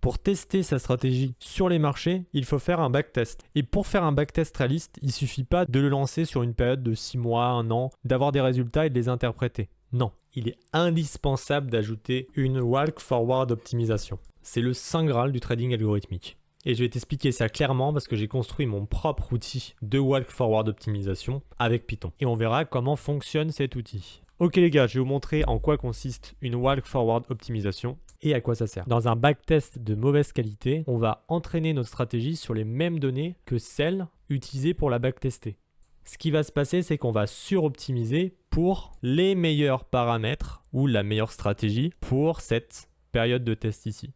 Pour tester sa stratégie sur les marchés, il faut faire un backtest. Et pour faire un backtest réaliste, il ne suffit pas de le lancer sur une période de 6 mois, 1 an, d'avoir des résultats et de les interpréter. Non, il est indispensable d'ajouter une walk forward optimisation. C'est le saint graal du trading algorithmique. Et je vais t'expliquer ça clairement parce que j'ai construit mon propre outil de walk forward optimisation avec Python. Et on verra comment fonctionne cet outil. Ok les gars, je vais vous montrer en quoi consiste une walk forward optimisation et à quoi ça sert. Dans un backtest de mauvaise qualité, on va entraîner notre stratégie sur les mêmes données que celles utilisées pour la backtester. Ce qui va se passer, c'est qu'on va suroptimiser pour les meilleurs paramètres ou la meilleure stratégie pour cette période de test ici.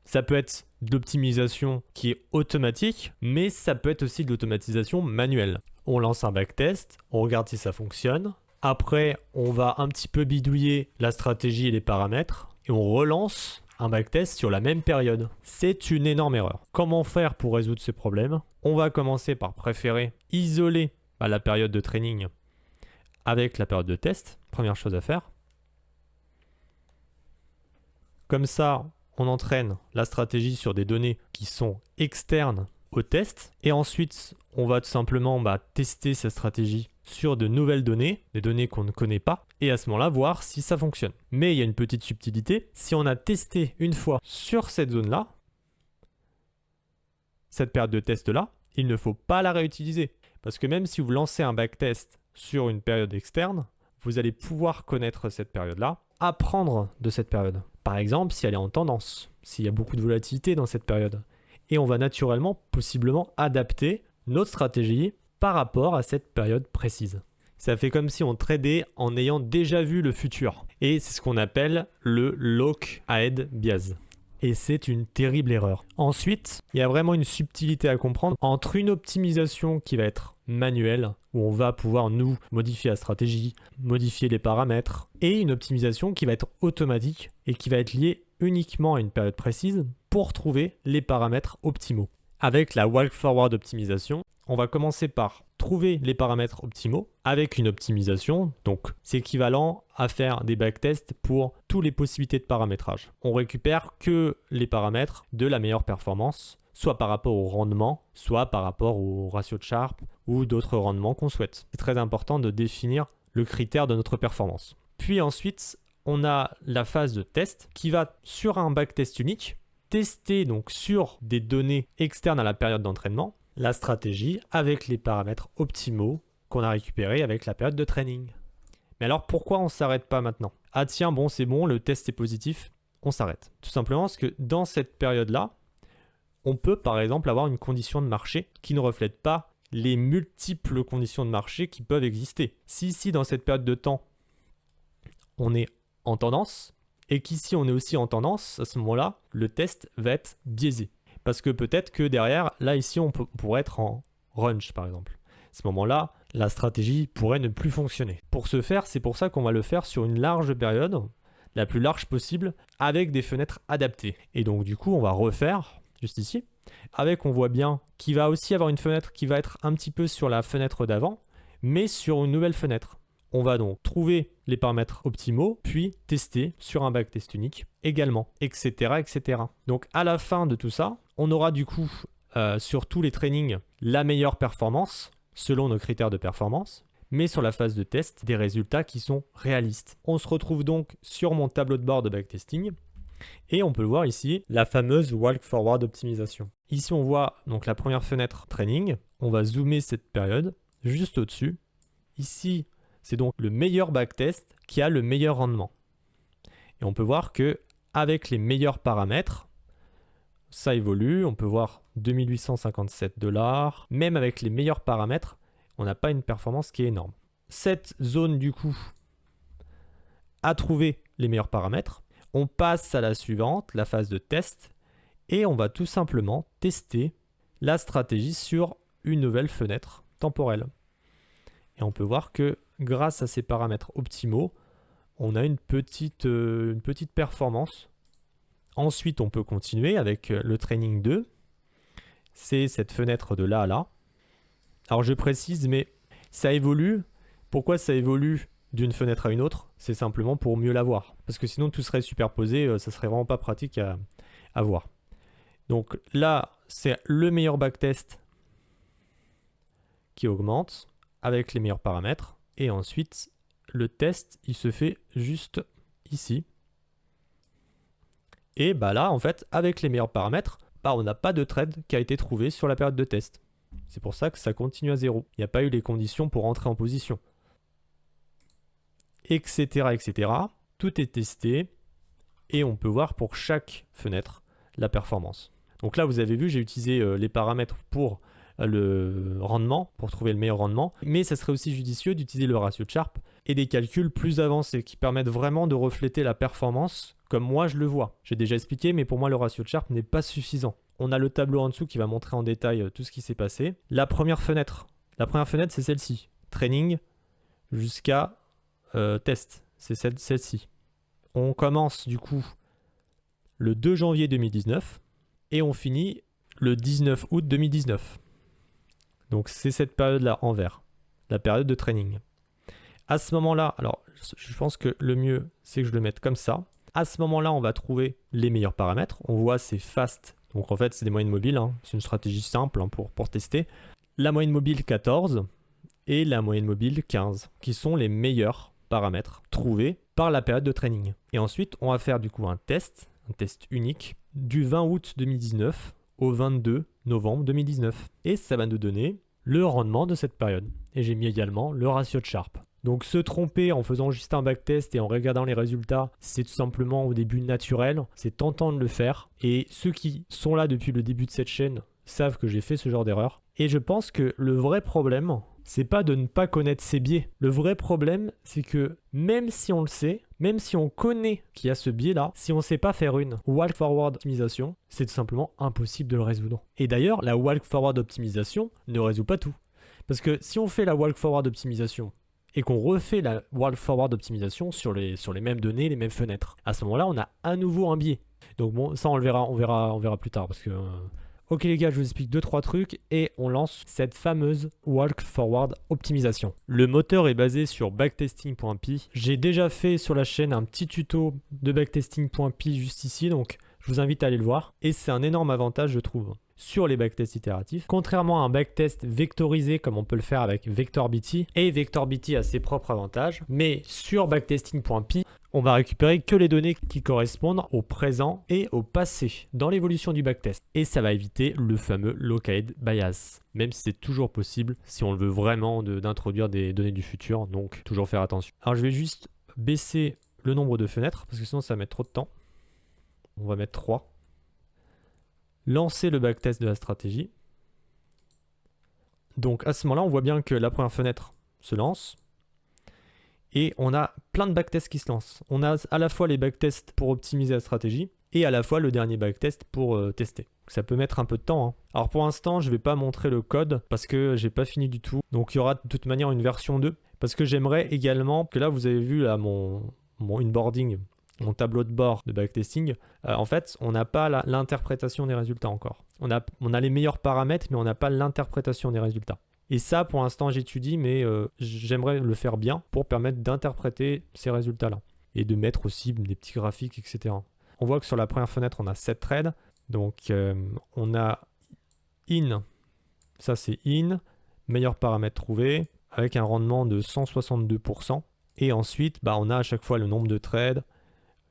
Ça peut être de l'optimisation qui est automatique, mais ça peut être aussi de l'automatisation manuelle. On lance un backtest, on regarde si ça fonctionne. Après, on va un petit peu bidouiller la stratégie et les paramètres et on relance un backtest sur la même période. C'est une énorme erreur. Comment faire pour résoudre ce problème? On va commencer par préférer isoler la période de training avec la période de test. Première chose à faire. Comme ça, on entraîne la stratégie sur des données qui sont externes au test. Et ensuite, on va tout simplement tester cette stratégie sur de nouvelles données, des données qu'on ne connaît pas, et à ce moment-là, voir si ça fonctionne. Mais il y a une petite subtilité. Si on a testé une fois sur cette zone-là, cette période de test-là, il ne faut pas la réutiliser. Parce que même si vous lancez un backtest sur une période externe, vous allez pouvoir connaître cette période-là, apprendre de cette période. Par exemple, si elle est en tendance, s'il y a beaucoup de volatilité dans cette période. Et on va naturellement, possiblement, adapter notre stratégie par rapport à cette période précise. Ça fait comme si on tradait en ayant déjà vu le futur. Et c'est ce qu'on appelle le look ahead bias. Et c'est une terrible erreur. Ensuite, il y a vraiment une subtilité à comprendre entre une optimisation qui va être manuelle, où on va pouvoir nous modifier la stratégie, modifier les paramètres, et une optimisation qui va être automatique et qui va être liée uniquement à une période précise pour trouver les paramètres optimaux. Avec la walk forward optimisation, on va commencer par trouver les paramètres optimaux avec une optimisation. Donc, c'est équivalent à faire des backtests pour toutes les possibilités de paramétrage. On récupère que les paramètres de la meilleure performance, soit par rapport au rendement, soit par rapport au ratio de Sharpe ou d'autres rendements qu'on souhaite. C'est très important de définir le critère de notre performance. Puis ensuite, on a la phase de test qui va sur un backtest unique tester donc sur des données externes à la période d'entraînement la stratégie avec les paramètres optimaux qu'on a récupérés avec la période de training. Mais alors pourquoi on ne s'arrête pas maintenant? Ah tiens, bon c'est bon, le test est positif, on s'arrête. Tout simplement parce que dans cette période-là, on peut par exemple avoir une condition de marché qui ne reflète pas les multiples conditions de marché qui peuvent exister. Si ici dans cette période de temps, on est en tendance, et qu'ici on est aussi en tendance, à ce moment-là, le test va être biaisé. Parce que peut-être que derrière, là ici on pourrait être en range par exemple. À ce moment-là, la stratégie pourrait ne plus fonctionner. Pour ce faire, c'est pour ça qu'on va le faire sur une large période, la plus large possible, avec des fenêtres adaptées. Et donc du coup, on va refaire, juste ici, avec on voit bien qu'il va aussi avoir une fenêtre qui va être un petit peu sur la fenêtre d'avant, mais sur une nouvelle fenêtre. On va donc trouver les paramètres optimaux, puis tester sur un backtest unique également, etc., etc. Donc à la fin de tout ça, on aura du coup sur tous les trainings la meilleure performance selon nos critères de performance, mais sur la phase de test, des résultats qui sont réalistes. On se retrouve donc sur mon tableau de bord de backtesting et on peut le voir ici, la fameuse walk forward optimisation. Ici on voit donc la première fenêtre training, on va zoomer cette période juste au-dessus. Ici, c'est donc le meilleur backtest qui a le meilleur rendement. Et on peut voir que avec les meilleurs paramètres, ça évolue. On peut voir 2857 $. Même avec les meilleurs paramètres, on n'a pas une performance qui est énorme. Cette zone du coup a trouvé les meilleurs paramètres. On passe à la suivante, la phase de test. Et on va tout simplement tester la stratégie sur une nouvelle fenêtre temporelle. Et on peut voir que grâce à ces paramètres optimaux, on a une petite performance. Ensuite, on peut continuer avec le training 2. C'est cette fenêtre de là à là. Alors je précise, mais ça évolue. Pourquoi ça évolue d'une fenêtre à une autre? C'est simplement pour mieux la voir. Parce que sinon, tout serait superposé. Ça serait vraiment pas pratique à voir. Donc là, c'est le meilleur backtest qui augmente avec les meilleurs paramètres. Et ensuite, le test, il se fait juste ici. Et bah là, en fait, avec les meilleurs paramètres, bah on n'a pas de trade qui a été trouvé sur la période de test. C'est pour ça que ça continue à 0. Il n'y a pas eu les conditions pour entrer en position. Etc. etc. Tout est testé. Et on peut voir pour chaque fenêtre la performance. Donc là, vous avez vu, j'ai utilisé les paramètres pour le rendement, pour trouver le meilleur rendement. Mais ça serait aussi judicieux d'utiliser le ratio de Sharpe et des calculs plus avancés qui permettent vraiment de refléter la performance comme moi je le vois. J'ai déjà expliqué, mais pour moi, le ratio de Sharpe n'est pas suffisant. On a le tableau en dessous qui va montrer en détail tout ce qui s'est passé. La première fenêtre, c'est celle-ci. Training jusqu'à test, c'est celle-ci. On commence du coup le 2 janvier 2019 et on finit le 19 août 2019. Donc c'est cette période-là en vert, la période de training. À ce moment-là, alors je pense que le mieux c'est que je le mette comme ça. À ce moment-là, on va trouver les meilleurs paramètres. On voit c'est fast, donc en fait c'est des moyennes mobiles, hein. C'est une stratégie simple hein, pour tester. La moyenne mobile 14 et la moyenne mobile 15, qui sont les meilleurs paramètres trouvés par la période de training. Et ensuite, on va faire du coup un test unique, du 20 août 2019 au 22 novembre 2019. Et ça va nous donner le rendement de cette période. Et j'ai mis également le ratio de Sharpe. Donc se tromper en faisant juste un backtest et en regardant les résultats, c'est tout simplement au début naturel, c'est tentant de le faire. Et ceux qui sont là depuis le début de cette chaîne savent que j'ai fait ce genre d'erreur. Et je pense que le vrai problème, c'est pas de ne pas connaître ces biais. Le vrai problème, c'est que même si on le sait, même si on connaît qu'il y a ce biais-là, si on ne sait pas faire une walk forward optimisation, c'est tout simplement impossible de le résoudre. Et d'ailleurs, la walk forward optimisation ne résout pas tout. Parce que si on fait la walk forward optimisation et qu'on refait la walk forward optimisation sur les mêmes données, les mêmes fenêtres, à ce moment-là, on a à nouveau un biais. Donc bon, ça on le verra, on verra plus tard parce que... Ok les gars, je vous explique 2-3 trucs et on lance cette fameuse Walk Forward Optimisation. Le moteur est basé sur backtesting.py. J'ai déjà fait sur la chaîne un petit tuto de backtesting.py juste ici, donc je vous invite à aller le voir. Et c'est un énorme avantage je trouve sur les backtests itératifs. Contrairement à un backtest vectorisé comme on peut le faire avec VectorBT, et VectorBT a ses propres avantages, mais sur backtesting.py, on va récupérer que les données qui correspondent au présent et au passé dans l'évolution du backtest. Et ça va éviter le fameux localhead bias, même si c'est toujours possible si on le veut vraiment d'introduire des données du futur, donc toujours faire attention. Alors je vais juste baisser le nombre de fenêtres parce que sinon ça va mettre trop de temps. On va mettre 3. Lancer le backtest de la stratégie. Donc à ce moment-là, on voit bien que la première fenêtre se lance. Et on a plein de backtests qui se lancent. On a à la fois les backtests pour optimiser la stratégie et à la fois le dernier backtest pour tester. Ça peut mettre un peu de temps, hein. Alors pour l'instant, je ne vais pas montrer le code parce que j'ai pas fini du tout. Donc il y aura de toute manière une version 2. Parce que j'aimerais également que là, vous avez vu là, mon inboarding, mon tableau de bord de backtesting. En fait, on n'a pas l'interprétation des résultats encore. On a les meilleurs paramètres, mais on n'a pas l'interprétation des résultats. Et ça, pour l'instant, j'étudie, mais j'aimerais le faire bien pour permettre d'interpréter ces résultats-là. Et de mettre aussi des petits graphiques, etc. On voit que sur la première fenêtre, on a 7 trades. Donc, on a in. Ça, c'est in. Meilleur paramètre trouvé. Avec un rendement de 162%. Et ensuite, on a à chaque fois le nombre de trades.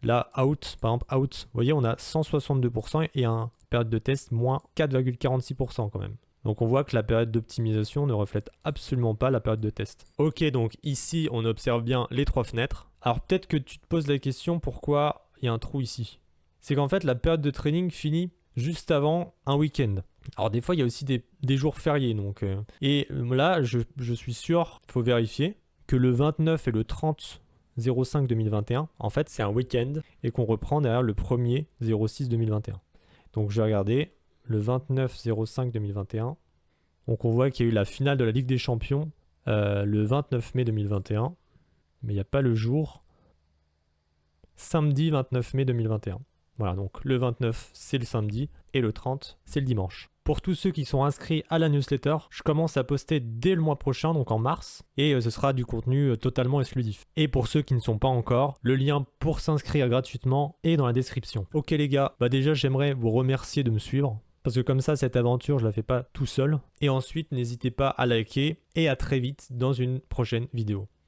Là, out, par exemple, out. Vous voyez, on a 162% et un période de test moins 4,46% quand même. Donc on voit que la période d'optimisation ne reflète absolument pas la période de test. Ok, donc ici on observe bien les 3 fenêtres. Alors peut-être que tu te poses la question pourquoi il y a un trou ici. C'est qu'en fait la période de training finit juste avant un week-end. Alors des fois il y a aussi des jours fériés. Donc, et là je suis sûr, il faut vérifier, que le 29 et le 30 05 2021, en fait c'est un week-end et qu'on reprend derrière le 1er 06 2021. Donc je vais regarder. Le 29-05 2021. Donc on voit qu'il y a eu la finale de la Ligue des Champions le 29 mai 2021. Mais il n'y a pas le jour. Samedi 29 mai 2021. Voilà, donc le 29, c'est le samedi et le 30, c'est le dimanche. Pour tous ceux qui sont inscrits à la newsletter, je commence à poster dès le mois prochain, donc en mars, et ce sera du contenu totalement exclusif. Et pour ceux qui ne sont pas encore, le lien pour s'inscrire gratuitement est dans la description. Ok les gars, déjà j'aimerais vous remercier de me suivre, parce que comme ça cette aventure je la fais pas tout seul. Et ensuite n'hésitez pas à liker et à très vite dans une prochaine vidéo.